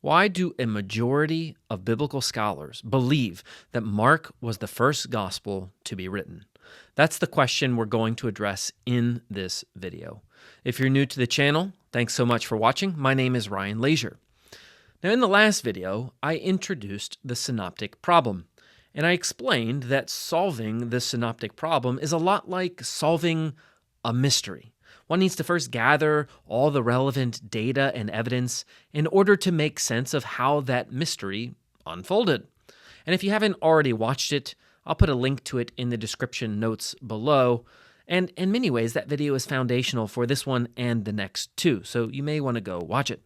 Why do a majority of biblical scholars believe that Mark was the first gospel to be written? That's the question we're going to address in this video. If you're new to the channel, thanks so much for watching. My name is Ryan Leasure. Now, in the last video, I introduced the synoptic problem, and I explained that solving the synoptic problem is a lot like solving a mystery. One needs to first gather all the relevant data and evidence in order to make sense of how that mystery unfolded. And if you haven't already watched it, I'll put a link to it in the description notes below. And in many ways, that video is foundational for this one and the next two, so you may want to go watch it.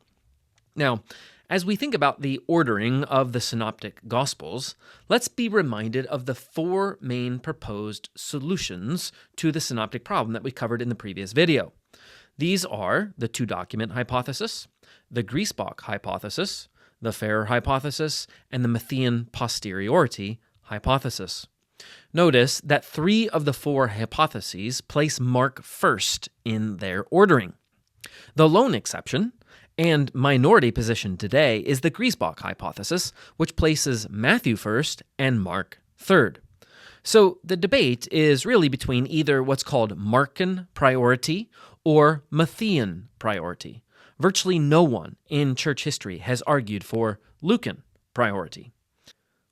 Now, as we think about the ordering of the synoptic gospels, let's be reminded of the four main proposed solutions to the synoptic problem that we covered in the previous video. These are the two-document hypothesis, the Griesbach hypothesis, the Ferrer hypothesis, and the Matthean posteriority hypothesis. Notice that three of the four hypotheses place Mark first in their ordering. The lone exception and minority position today is the Griesbach hypothesis, which places Matthew first and Mark third. So the debate is really between either what's called Markan priority or Matthean priority. Virtually no one in church history has argued for Lucan priority.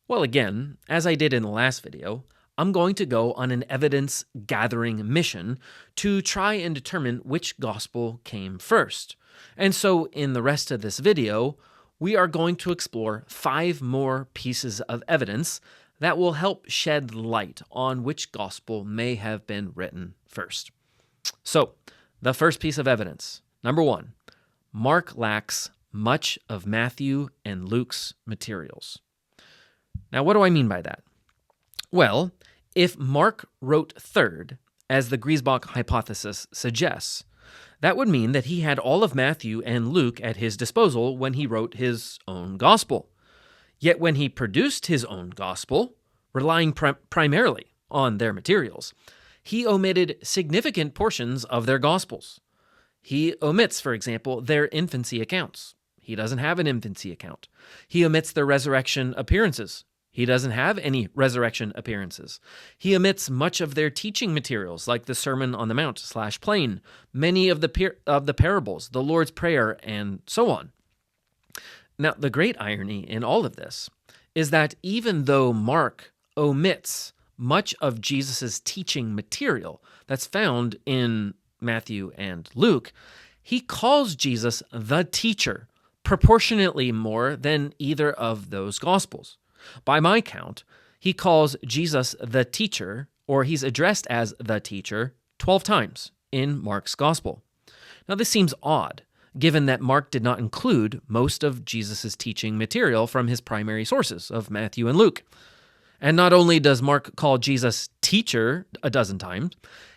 Well, again, as I did in the last video, I'm going to go on an evidence-gathering mission to try and determine which gospel came first. And so in the rest of this video, we are going to explore 5 more pieces of evidence that will help shed light on which gospel may have been written first. So, the first piece of evidence, number 1, Mark lacks much of Matthew and Luke's materials. Now, what do I mean by that? Well, if Mark wrote third, as the Griesbach hypothesis suggests, that would mean that he had all of Matthew and Luke at his disposal when he wrote his own gospel. Yet when he produced his own gospel, relying primarily on their materials, he omitted significant portions of their gospels. He omits, for example, their infancy accounts. He doesn't have an infancy account. He omits their resurrection appearances. He doesn't have any resurrection appearances. He omits much of their teaching materials, like the Sermon on the Mount / Plain, many of the parables, the Lord's Prayer, and so on. Now, the great irony in all of this is that even though Mark omits much of Jesus' teaching material that's found in Matthew and Luke, he calls Jesus the teacher proportionately more than either of those gospels. By my count, he calls Jesus the teacher, or he's addressed as the teacher, 12 times in Mark's gospel. Now, this seems odd, given that Mark did not include most of Jesus' teaching material from his primary sources of Matthew and Luke. And not only does Mark call Jesus teacher a dozen times,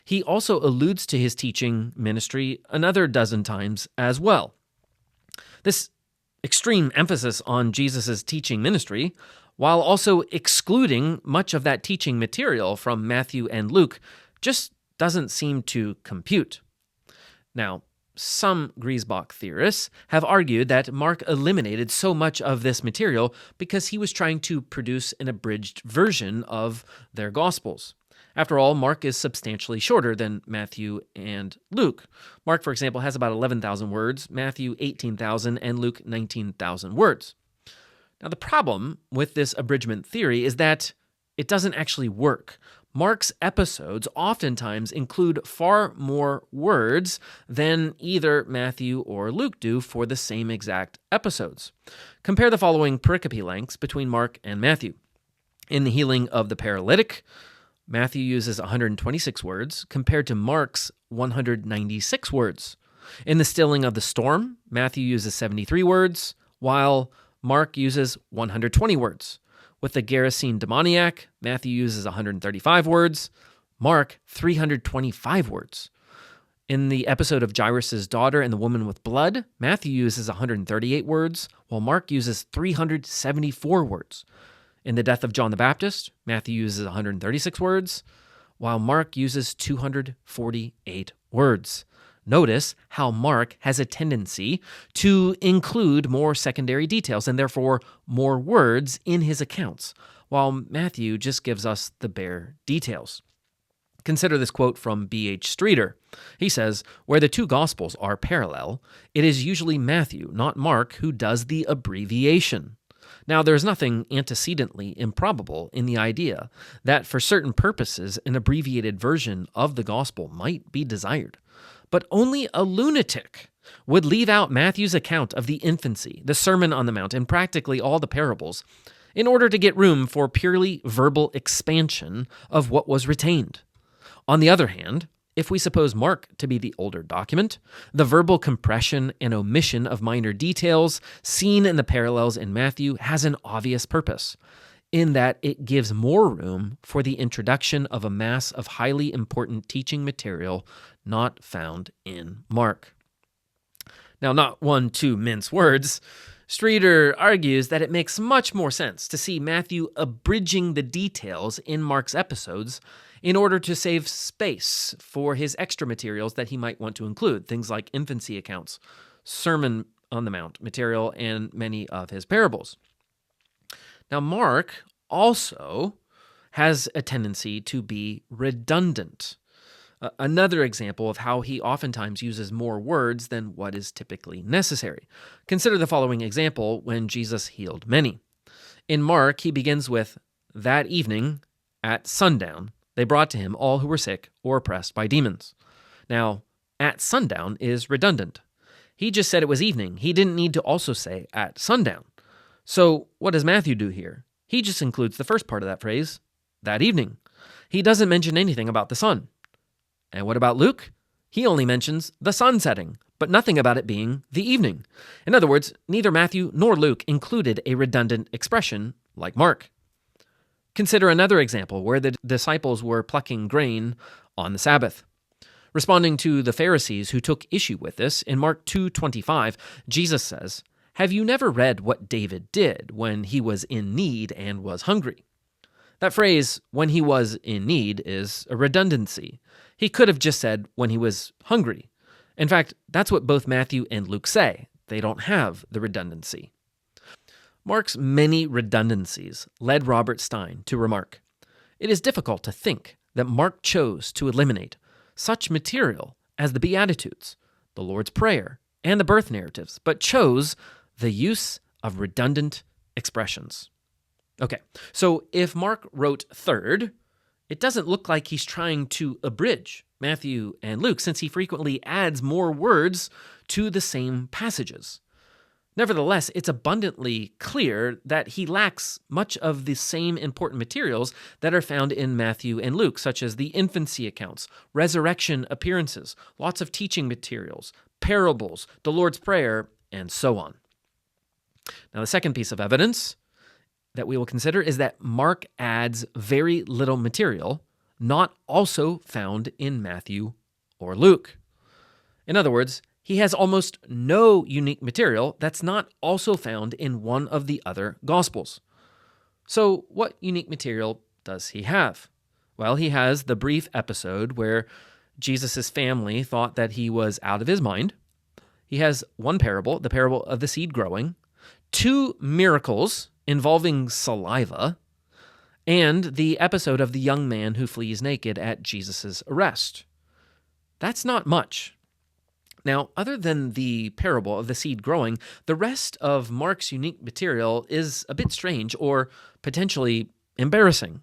he also alludes to his teaching ministry another dozen times as well. This extreme emphasis on Jesus' teaching ministry, while also excluding much of that teaching material from Matthew and Luke, just doesn't seem to compute. Now, some Griesbach theorists have argued that Mark eliminated so much of this material because he was trying to produce an abridged version of their Gospels. After all, Mark is substantially shorter than Matthew and Luke. Mark, for example, has about 11,000 words, Matthew 18,000, and Luke 19,000 words. Now, the problem with this abridgment theory is that it doesn't actually work. Mark's episodes oftentimes include far more words than either Matthew or Luke do for the same exact episodes. Compare the following pericope lengths between Mark and Matthew. In the healing of the paralytic, Matthew uses 126 words compared to Mark's 196 words. In the stilling of the storm, Matthew uses 73 words, while Mark uses 120 words. With the Gerasene demoniac, Matthew uses 135 words, Mark 325 words. In the episode of Jairus' daughter and the woman with blood, Matthew uses 138 words, while Mark uses 374 words. In the death of John the Baptist, Matthew uses 136 words, while Mark uses 248 words. Notice how Mark has a tendency to include more secondary details and therefore more words in his accounts, while Matthew just gives us the bare details. Consider this quote from B.H. Streeter. He says, "Where the two Gospels are parallel, it is usually Matthew, not Mark, who does the abbreviation." Now, there is nothing antecedently improbable in the idea that for certain purposes an abbreviated version of the Gospel might be desired. But only a lunatic would leave out Matthew's account of the infancy, the Sermon on the Mount, and practically all the parables in order to get room for purely verbal expansion of what was retained. On the other hand, if we suppose Mark to be the older document, the verbal compression and omission of minor details seen in the parallels in Matthew has an obvious purpose, in that it gives more room for the introduction of a mass of highly important teaching material not found in Mark. Now, not one to mince words, Streeter argues that it makes much more sense to see Matthew abridging the details in Mark's episodes in order to save space for his extra materials that he might want to include, things like infancy accounts, Sermon on the Mount material, and many of his parables. Now, Mark also has a tendency to be redundant. Another example of how he oftentimes uses more words than what is typically necessary. Consider the following example when Jesus healed many. In Mark, he begins with, "That evening, at sundown, they brought to him all who were sick or oppressed by demons." Now, at sundown is redundant. He just said it was evening. He didn't need to also say at sundown. So what does Matthew do here? He just includes the first part of that phrase, that evening. He doesn't mention anything about the sun. And what about Luke? He only mentions the sun setting, but nothing about it being the evening. In other words, neither Matthew nor Luke included a redundant expression like Mark. Consider another example where the disciples were plucking grain on the Sabbath. Responding to the Pharisees who took issue with this, in Mark 2:25, Jesus says, "Have you never read what David did when he was in need and was hungry?" That phrase, "when he was in need," is a redundancy. He could have just said, "when he was hungry." In fact, that's what both Matthew and Luke say. They don't have the redundancy. Mark's many redundancies led Robert Stein to remark, "It is difficult to think that Mark chose to eliminate such material as the Beatitudes, the Lord's Prayer, and the birth narratives, but chose the use of redundant expressions." Okay, so if Mark wrote third, it doesn't look like he's trying to abridge Matthew and Luke, since he frequently adds more words to the same passages. Nevertheless, it's abundantly clear that he lacks much of the same important materials that are found in Matthew and Luke, such as the infancy accounts, resurrection appearances, lots of teaching materials, parables, the Lord's Prayer, and so on. Now, the second piece of evidence that we will consider is that Mark adds very little material not also found in Matthew or Luke. In other words, he has almost no unique material that's not also found in one of the other Gospels. So what unique material does he have? Well, he has the brief episode where Jesus' family thought that he was out of his mind. He has one parable, the parable of the seed growing, two miracles involving saliva, and the episode of the young man who flees naked at Jesus' arrest. That's not much. Now, other than the parable of the seed growing, the rest of Mark's unique material is a bit strange or potentially embarrassing.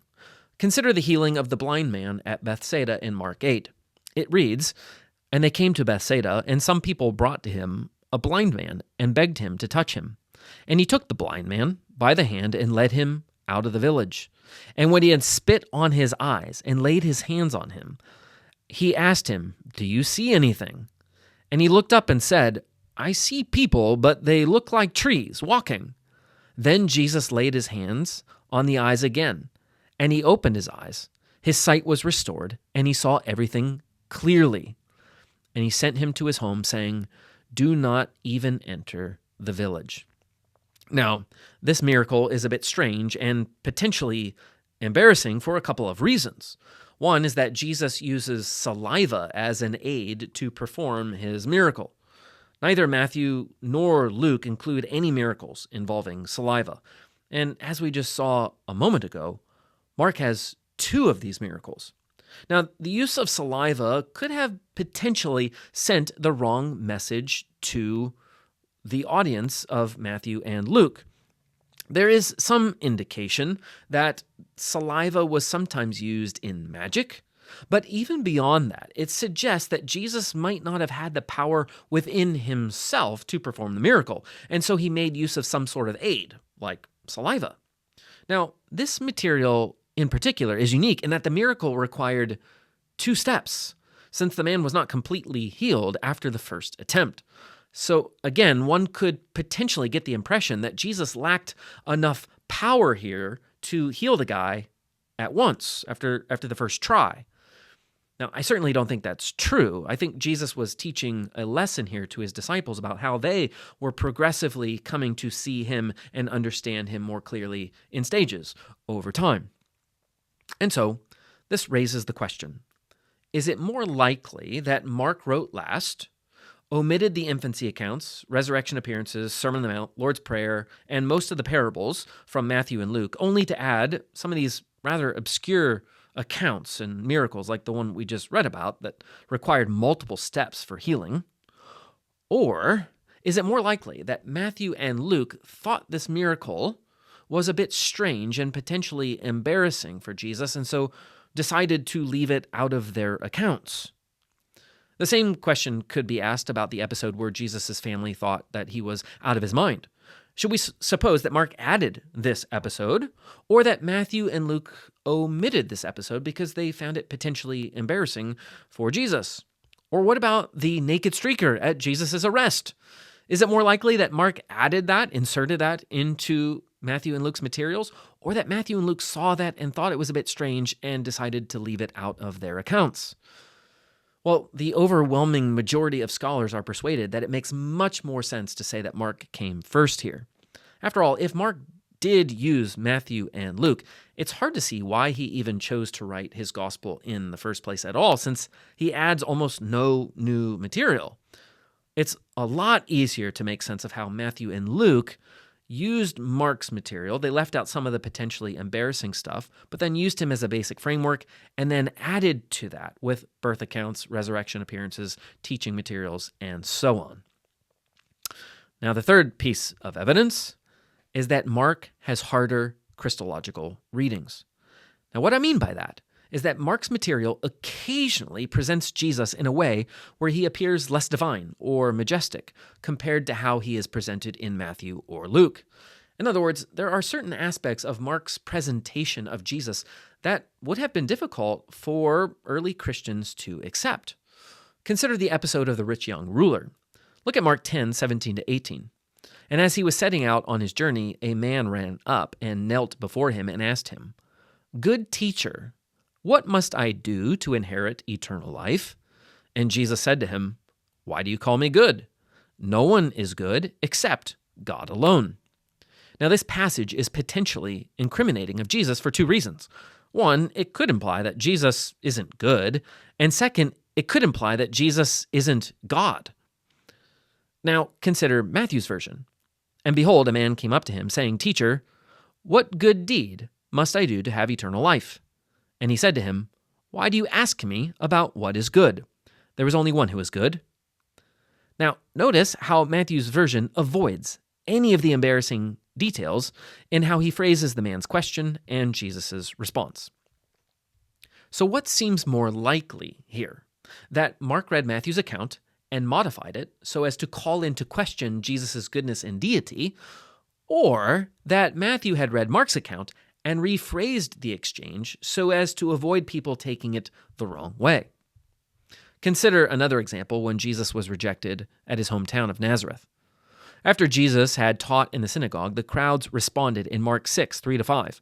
Consider the healing of the blind man at Bethsaida in Mark 8. It reads, "And they came to Bethsaida, and some people brought to him a blind man and begged him to touch him. And he took the blind man by the hand and led him out of the village. And when he had spit on his eyes and laid his hands on him, he asked him, 'Do you see anything?' And he looked up and said, 'I see people, but they look like trees walking.' Then Jesus laid his hands on the eyes again, and he opened his eyes. His sight was restored, and he saw everything clearly. And he sent him to his home, saying, 'Do not even enter the village.'" Now, this miracle is a bit strange and potentially embarrassing for a couple of reasons. One is that Jesus uses saliva as an aid to perform his miracle. Neither Matthew nor Luke include any miracles involving saliva. And as we just saw a moment ago, Mark has 2 of these miracles. Now, the use of saliva could have potentially sent the wrong message to the audience of Matthew and Luke. There is some indication that saliva was sometimes used in magic, but even beyond that, it suggests that Jesus might not have had the power within himself to perform the miracle, and so he made use of some sort of aid, like saliva. Now, this material in particular is unique in that the miracle required 2 steps, since the man was not completely healed after the first attempt. So again, one could potentially get the impression that Jesus lacked enough power here to heal the guy at once after the first try. Now, I certainly don't think that's true. I think Jesus was teaching a lesson here to his disciples about how they were progressively coming to see him and understand him more clearly in stages over time. And so, this raises the question, is it more likely that Mark wrote last, omitted the infancy accounts, resurrection appearances, Sermon on the Mount, Lord's Prayer, and most of the parables from Matthew and Luke, only to add some of these rather obscure accounts and miracles like the one we just read about that required multiple steps for healing? Or is it more likely that Matthew and Luke thought this miracle was a bit strange and potentially embarrassing for Jesus, and so decided to leave it out of their accounts? The same question could be asked about the episode where Jesus' family thought that he was out of his mind. Should we suppose that Mark added this episode, or that Matthew and Luke omitted this episode because they found it potentially embarrassing for Jesus? Or what about the naked streaker at Jesus' arrest? Is it more likely that Mark added that, inserted that into Matthew and Luke's materials, or that Matthew and Luke saw that and thought it was a bit strange and decided to leave it out of their accounts? Well, the overwhelming majority of scholars are persuaded that it makes much more sense to say that Mark came first here. After all, if Mark did use Matthew and Luke, it's hard to see why he even chose to write his gospel in the first place at all, since he adds almost no new material. It's a lot easier to make sense of how Matthew and Luke used Mark's material. They left out some of the potentially embarrassing stuff, but then used him as a basic framework and then added to that with birth accounts, resurrection appearances, teaching materials, and so on. Now, the third piece of evidence is that Mark has harder Christological readings. Now, what I mean by that is that Mark's material occasionally presents Jesus in a way where he appears less divine or majestic compared to how he is presented in Matthew or Luke. In other words, there are certain aspects of Mark's presentation of Jesus that would have been difficult for early Christians to accept. Consider the episode of the rich young ruler. Look at Mark 10:17-18. And as he was setting out on his journey, a man ran up and knelt before him and asked him, "Good teacher, what must I do to inherit eternal life?" And Jesus said to him, "Why do you call me good? No one is good except God alone." Now, this passage is potentially incriminating of Jesus for 2 reasons. One, it could imply that Jesus isn't good, and second, it could imply that Jesus isn't God. Now, consider Matthew's version. And behold, a man came up to him, saying, "Teacher, what good deed must I do to have eternal life?" And he said to him, "Why do you ask me about what is good? There is only one who is good." Now, notice how Matthew's version avoids any of the embarrassing details in how he phrases the man's question and Jesus' response. So what seems more likely here? That Mark read Matthew's account and modified it so as to call into question Jesus' goodness and deity, or that Matthew had read Mark's account and rephrased the exchange so as to avoid people taking it the wrong way. Consider another example when Jesus was rejected at his hometown of Nazareth. After Jesus had taught in the synagogue, the crowds responded in Mark 6:3-5.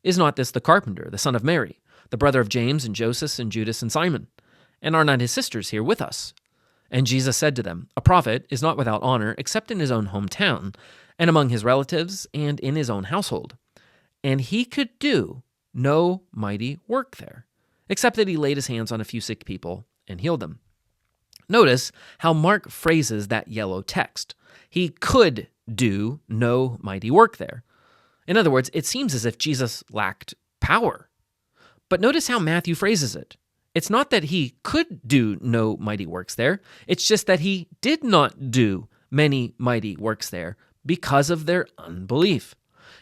"Is not this the carpenter, the son of Mary, the brother of James and Joseph and Judas and Simon? And are not his sisters here with us?" And Jesus said to them, "A prophet is not without honor except in his own hometown, and among his relatives, and in his own household." And he could do no mighty work there, except that he laid his hands on a few sick people and healed them. Notice how Mark phrases that yellow text. He could do no mighty work there. In other words, it seems as if Jesus lacked power. But notice how Matthew phrases it. It's not that he could do no mighty works there. It's just that he did not do many mighty works there because of their unbelief.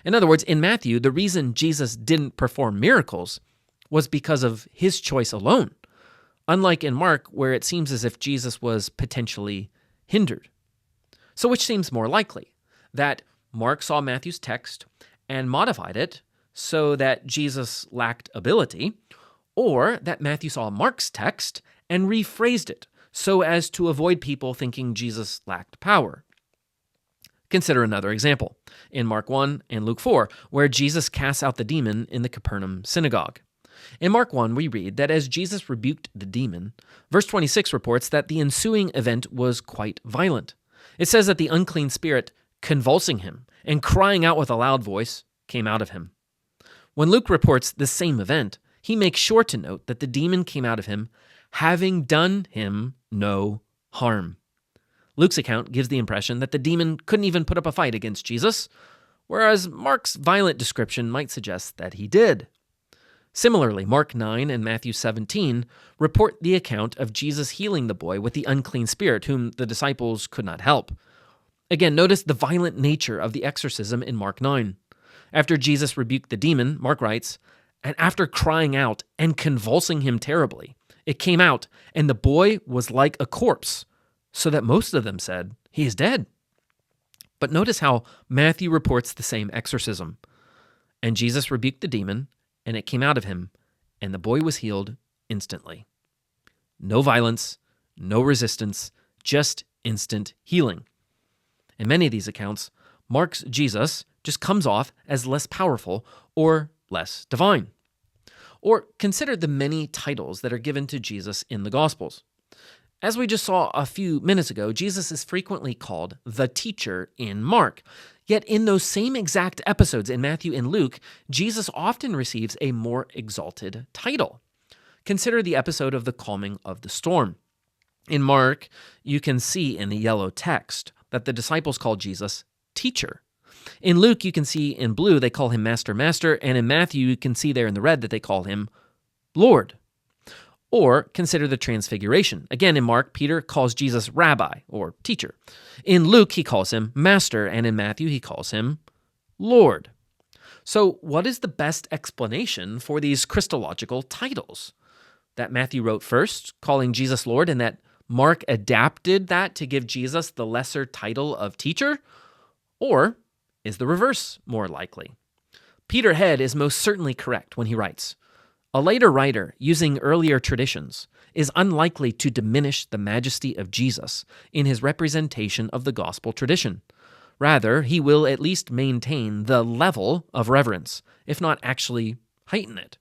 In other words, in Matthew, the reason Jesus didn't perform miracles was because of his choice alone, unlike in Mark, where it seems as if Jesus was potentially hindered. So which seems more likely? That Mark saw Matthew's text and modified it so that Jesus lacked ability, or that Matthew saw Mark's text and rephrased it so as to avoid people thinking Jesus lacked power. Consider another example in Mark 1 and Luke 4, where Jesus casts out the demon in the Capernaum synagogue. In Mark 1, we read that as Jesus rebuked the demon, verse 26 reports that the ensuing event was quite violent. It says that the unclean spirit, convulsing him and crying out with a loud voice, came out of him. When Luke reports the same event, he makes sure to note that the demon came out of him, having done him no harm. Luke's account gives the impression that the demon couldn't even put up a fight against Jesus, whereas Mark's violent description might suggest that he did. Similarly, Mark 9 and Matthew 17 report the account of Jesus healing the boy with the unclean spirit, whom the disciples could not help. Again, notice the violent nature of the exorcism in Mark 9. After Jesus rebuked the demon, Mark writes, and after crying out and convulsing him terribly, it came out, and the boy was like a corpse, so that most of them said, he is dead. But notice how Matthew reports the same exorcism. And Jesus rebuked the demon, and it came out of him, and the boy was healed instantly. No violence, no resistance, just instant healing. In many of these accounts, Mark's Jesus just comes off as less powerful or less divine. Or consider the many titles that are given to Jesus in the Gospels. As we just saw a few minutes ago, Jesus is frequently called the teacher in Mark. Yet in those same exact episodes in Matthew and Luke, Jesus often receives a more exalted title. Consider the episode of the calming of the storm. In Mark, you can see in the yellow text that the disciples call Jesus teacher. In Luke, you can see in blue they call him master, master, and in Matthew, you can see there in the red that they call him Lord. Or consider the transfiguration. Again, in Mark, Peter calls Jesus rabbi or teacher. In Luke, he calls him master, and in Matthew, he calls him Lord. So what is the best explanation for these Christological titles? That Matthew wrote first, calling Jesus Lord, and that Mark adapted that to give Jesus the lesser title of teacher? Or is the reverse more likely? Peter Head is most certainly correct when he writes, a later writer, using earlier traditions, is unlikely to diminish the majesty of Jesus in his representation of the gospel tradition. Rather, he will at least maintain the level of reverence, if not actually heighten it.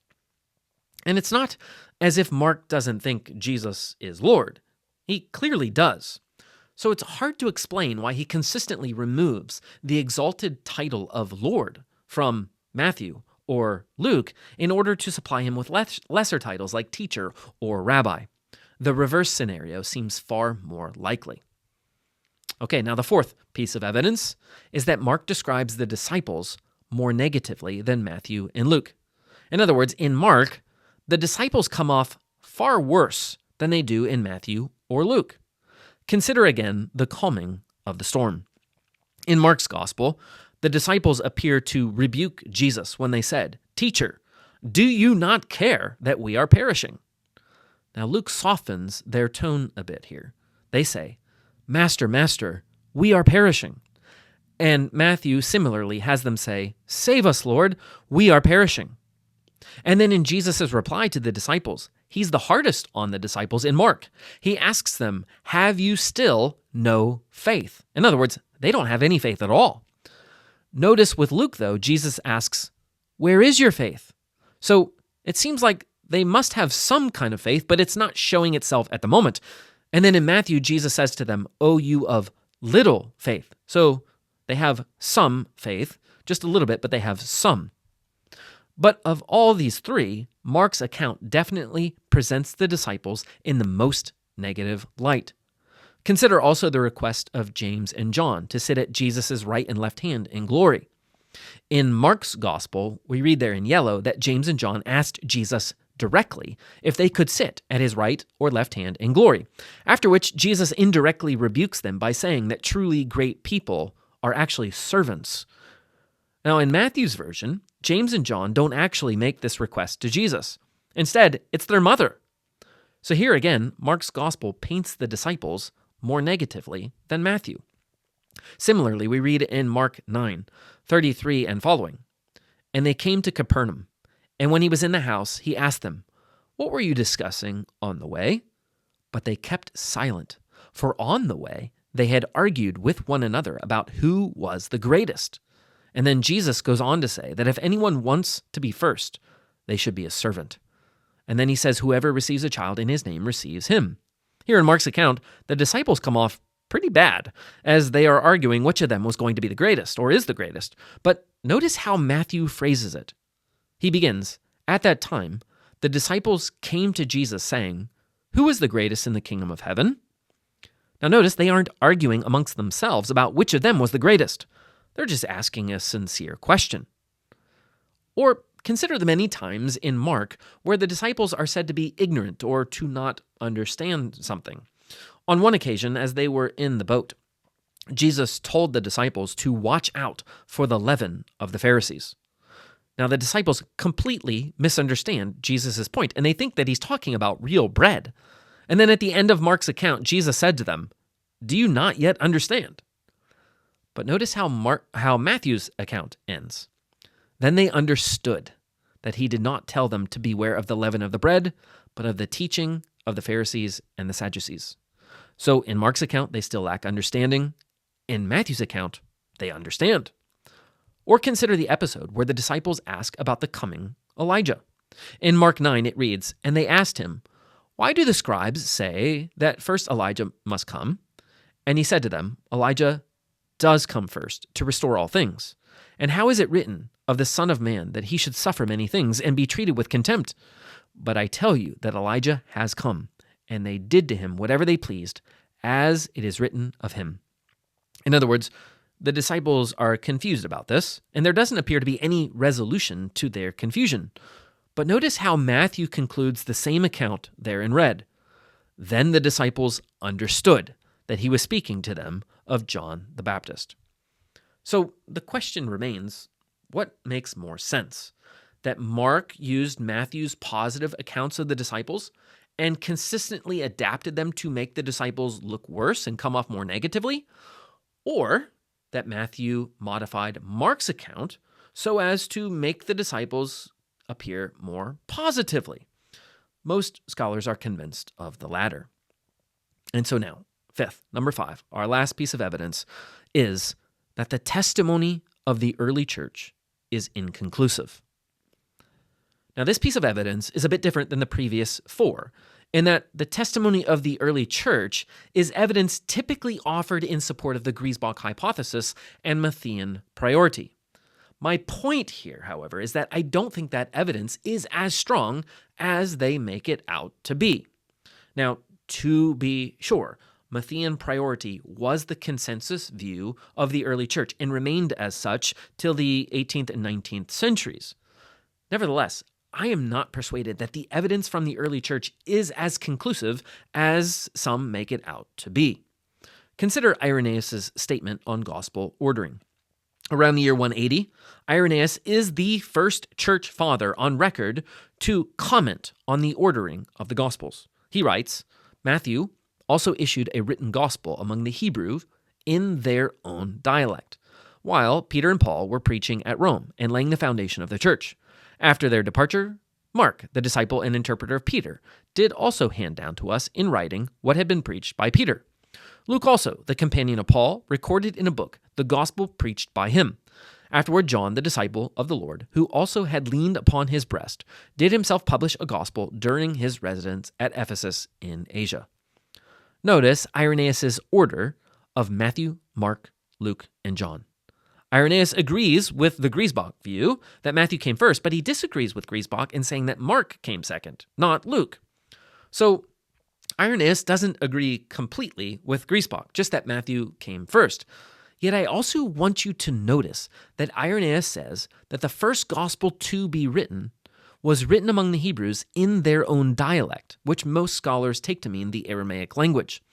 And it's not as if Mark doesn't think Jesus is Lord. He clearly does. So it's hard to explain why he consistently removes the exalted title of Lord from Matthew or Luke in order to supply him with lesser titles like teacher or rabbi. The reverse scenario seems far more likely. Okay, now the fourth piece of evidence is that Mark describes the disciples more negatively than Matthew and Luke. In other words, in Mark, the disciples come off far worse than they do in Matthew or Luke. Consider again the calming of the storm. In Mark's gospel, the disciples appear to rebuke Jesus when they said, "Teacher, do you not care that we are perishing?" Now Luke softens their tone a bit here. They say, "Master, Master, we are perishing." And Matthew similarly has them say, "Save us, Lord, we are perishing." And then in Jesus' reply to the disciples, he's the hardest on the disciples in Mark. He asks them, "Have you still no faith?" In other words, they don't have any faith at all. Notice with Luke, though, Jesus asks, "Where is your faith?" So it seems like they must have some kind of faith, but it's not showing itself at the moment. And then in Matthew, Jesus says to them, "O you of little faith." So they have some faith, just a little bit, but they have some. But of all these three, Mark's account definitely presents the disciples in the most negative light. Consider also the request of James and John to sit at Jesus' right and left hand in glory. In Mark's gospel, we read there in yellow that James and John asked Jesus directly if they could sit at his right or left hand in glory, after which Jesus indirectly rebukes them by saying that truly great people are actually servants. Now, in Matthew's version, James and John don't actually make this request to Jesus. Instead, it's their mother. So here again, Mark's gospel paints the disciples more negatively than Matthew. Similarly, we read in Mark 9:33 and following, "And they came to Capernaum, and when he was in the house, he asked them, 'What were you discussing on the way?' But they kept silent, for on the way they had argued with one another about who was the greatest." And then Jesus goes on to say that if anyone wants to be first, they should be a servant. And then he says, "Whoever receives a child in his name receives him." Here in Mark's account, the disciples come off pretty bad, as they are arguing which of them was going to be the greatest, or is the greatest. But notice how Matthew phrases it. He begins, "At that time, the disciples came to Jesus saying, 'Who is the greatest in the kingdom of heaven?'" Now notice they aren't arguing amongst themselves about which of them was the greatest. They're just asking a sincere question. Or consider the many times in Mark where the disciples are said to be ignorant or to not understand something. On one occasion, as they were in the boat, Jesus told the disciples to watch out for the leaven of the Pharisees. Now, the disciples completely misunderstand Jesus' point, and they think that he's talking about real bread. And then at the end of Mark's account, Jesus said to them, "Do you not yet understand?" But notice how Matthew's account ends. "Then they understood that he did not tell them to beware of the leaven of the bread, but of the teaching of the Pharisees and the Sadducees." So in Mark's account, they still lack understanding. In Matthew's account, they understand. Or consider the episode where the disciples ask about the coming Elijah. In Mark 9, it reads, "And they asked him, 'Why do the scribes say that first Elijah must come?' And he said to them, 'Elijah does come first to restore all things. And how is it written of the Son of Man that he should suffer many things and be treated with contempt? But I tell you that Elijah has come, and they did to him whatever they pleased, as it is written of him.'" In other words, the disciples are confused about this, and there doesn't appear to be any resolution to their confusion. But notice how Matthew concludes the same account there in red. "Then the disciples understood that he was speaking to them of John the Baptist." So the question remains, what makes more sense? That Mark used Matthew's positive accounts of the disciples and consistently adapted them to make the disciples look worse and come off more negatively? Or that Matthew modified Mark's account so as to make the disciples appear more positively? Most scholars are convinced of the latter. And so now, number 5, our last piece of evidence is that the testimony of the early church is inconclusive. Now, this piece of evidence is a bit different than the previous 4, in that the testimony of the early church is evidence typically offered in support of the Griesbach hypothesis and Matthean priority. My point here, however, is that I don't think that evidence is as strong as they make it out to be. Now, to be sure, Matthean priority was the consensus view of the early church and remained as such till the 18th and 19th centuries. Nevertheless, I am not persuaded that the evidence from the early church is as conclusive as some make it out to be. Consider Irenaeus' statement on gospel ordering. Around the year 180, Irenaeus is the first church father on record to comment on the ordering of the Gospels. He writes, "Matthew also issued a written gospel among the Hebrews in their own dialect, while Peter and Paul were preaching at Rome and laying the foundation of the church. After their departure, Mark, the disciple and interpreter of Peter, did also hand down to us in writing what had been preached by Peter. Luke also, the companion of Paul, recorded in a book the gospel preached by him. Afterward, John, the disciple of the Lord, who also had leaned upon his breast, did himself publish a gospel during his residence at Ephesus in Asia." Notice Irenaeus' order of Matthew, Mark, Luke, and John. Irenaeus agrees with the Griesbach view that Matthew came first, but he disagrees with Griesbach in saying that Mark came second, not Luke. So Irenaeus doesn't agree completely with Griesbach, just that Matthew came first. Yet I also want you to notice that Irenaeus says that the first gospel to be written was written among the Hebrews in their own dialect, which most scholars take to mean the Aramaic language.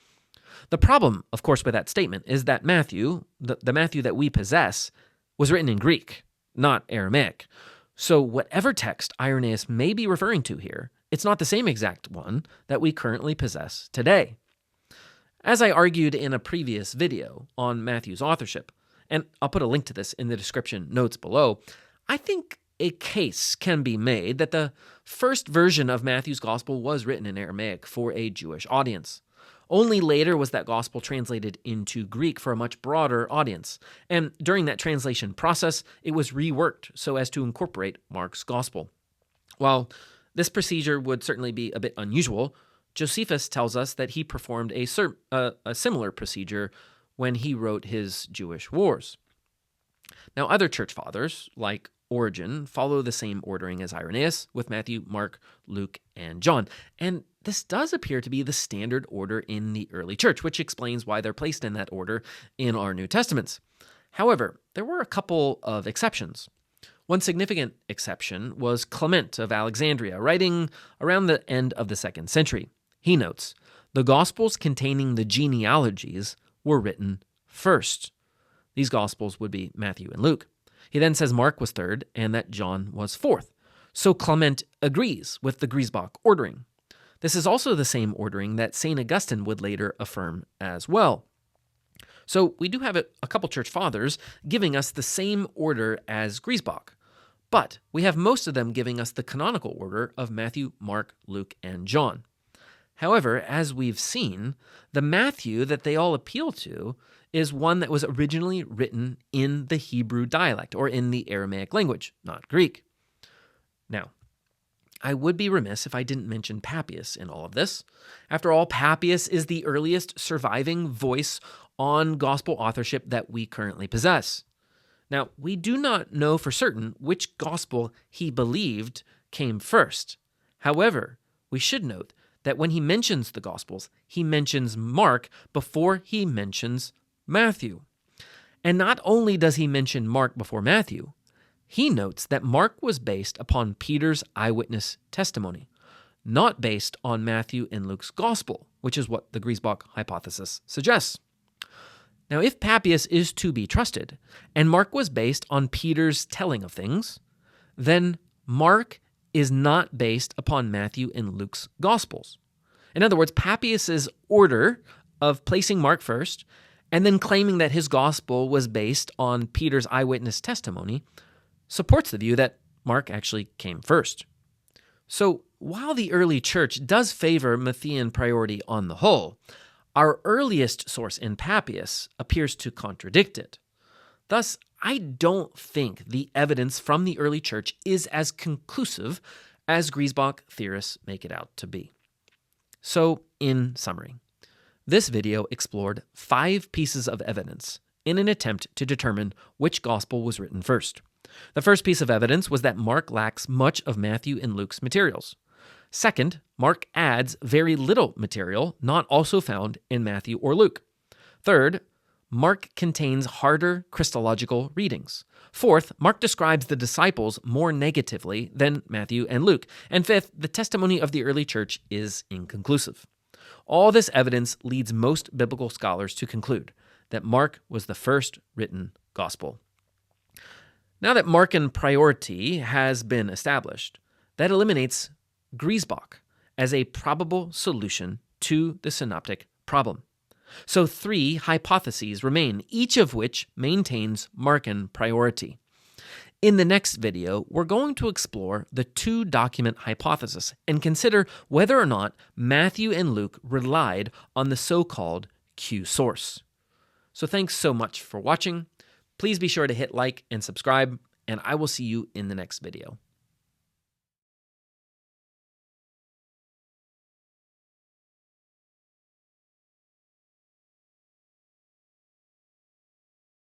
The problem, of course, with that statement is that Matthew, the Matthew that we possess, was written in Greek, not Aramaic. So whatever text Irenaeus may be referring to here, it's not the same exact one that we currently possess today. As I argued in a previous video on Matthew's authorship, and I'll put a link to this in the description notes below, I think a case can be made that the first version of Matthew's gospel was written in Aramaic for a Jewish audience. Only later was that gospel translated into Greek for a much broader audience, and during that translation process, it was reworked so as to incorporate Mark's gospel. While this procedure would certainly be a bit unusual, Josephus tells us that he performed a similar procedure when he wrote his Jewish wars. Now, other church fathers, like Origen, follow the same ordering as Irenaeus, with Matthew, Mark, Luke, and John. And this does appear to be the standard order in the early church, which explains why they're placed in that order in our New Testaments. However, there were a couple of exceptions. One significant exception was Clement of Alexandria, writing around the end of the 2nd century. He notes, the Gospels containing the genealogies were written first. These Gospels would be Matthew and Luke. He then says Mark was third and that John was fourth. So Clement agrees with the Griesbach ordering. This is also the same ordering that St. Augustine would later affirm as well. So we do have a couple church fathers giving us the same order as Griesbach, but we have most of them giving us the canonical order of Matthew, Mark, Luke, and John. However, as we've seen, the Matthew that they all appeal to is one that was originally written in the Hebrew dialect, or in the Aramaic language, not Greek. Now, I would be remiss if I didn't mention Papias in all of this. After all, Papias is the earliest surviving voice on gospel authorship that we currently possess. Now, we do not know for certain which gospel he believed came first. However, we should note that when he mentions the Gospels, he mentions Mark before he mentions Matthew. And not only does he mention Mark before Matthew, he notes that Mark was based upon Peter's eyewitness testimony, not based on Matthew and Luke's Gospel, which is what the Griesbach hypothesis suggests. Now, if Papias is to be trusted, and Mark was based on Peter's telling of things, then Mark is not based upon Matthew and Luke's Gospels. In other words, Papias's order of placing Mark first and then claiming that his Gospel was based on Peter's eyewitness testimony supports the view that Mark actually came first. So while the early church does favor Matthean priority on the whole, our earliest source in Papias appears to contradict it. Thus, I don't think the evidence from the early church is as conclusive as Griesbach theorists make it out to be. So, in summary, this video explored 5 pieces of evidence in an attempt to determine which gospel was written first. The first piece of evidence was that Mark lacks much of Matthew and Luke's materials. Second, Mark adds very little material not also found in Matthew or Luke. Third, Mark contains harder Christological readings. Fourth, Mark describes the disciples more negatively than Matthew and Luke. And fifth, the testimony of the early church is inconclusive. All this evidence leads most biblical scholars to conclude that Mark was the first written gospel. Now that Markan priority has been established, that eliminates Griesbach as a probable solution to the synoptic problem. So 3 hypotheses remain, each of which maintains Markan priority. In the next video, we're going to explore the 2-document hypothesis and consider whether or not Matthew and Luke relied on the so-called Q source. So thanks so much for watching. Please be sure to hit like and subscribe, and I will see you in the next video.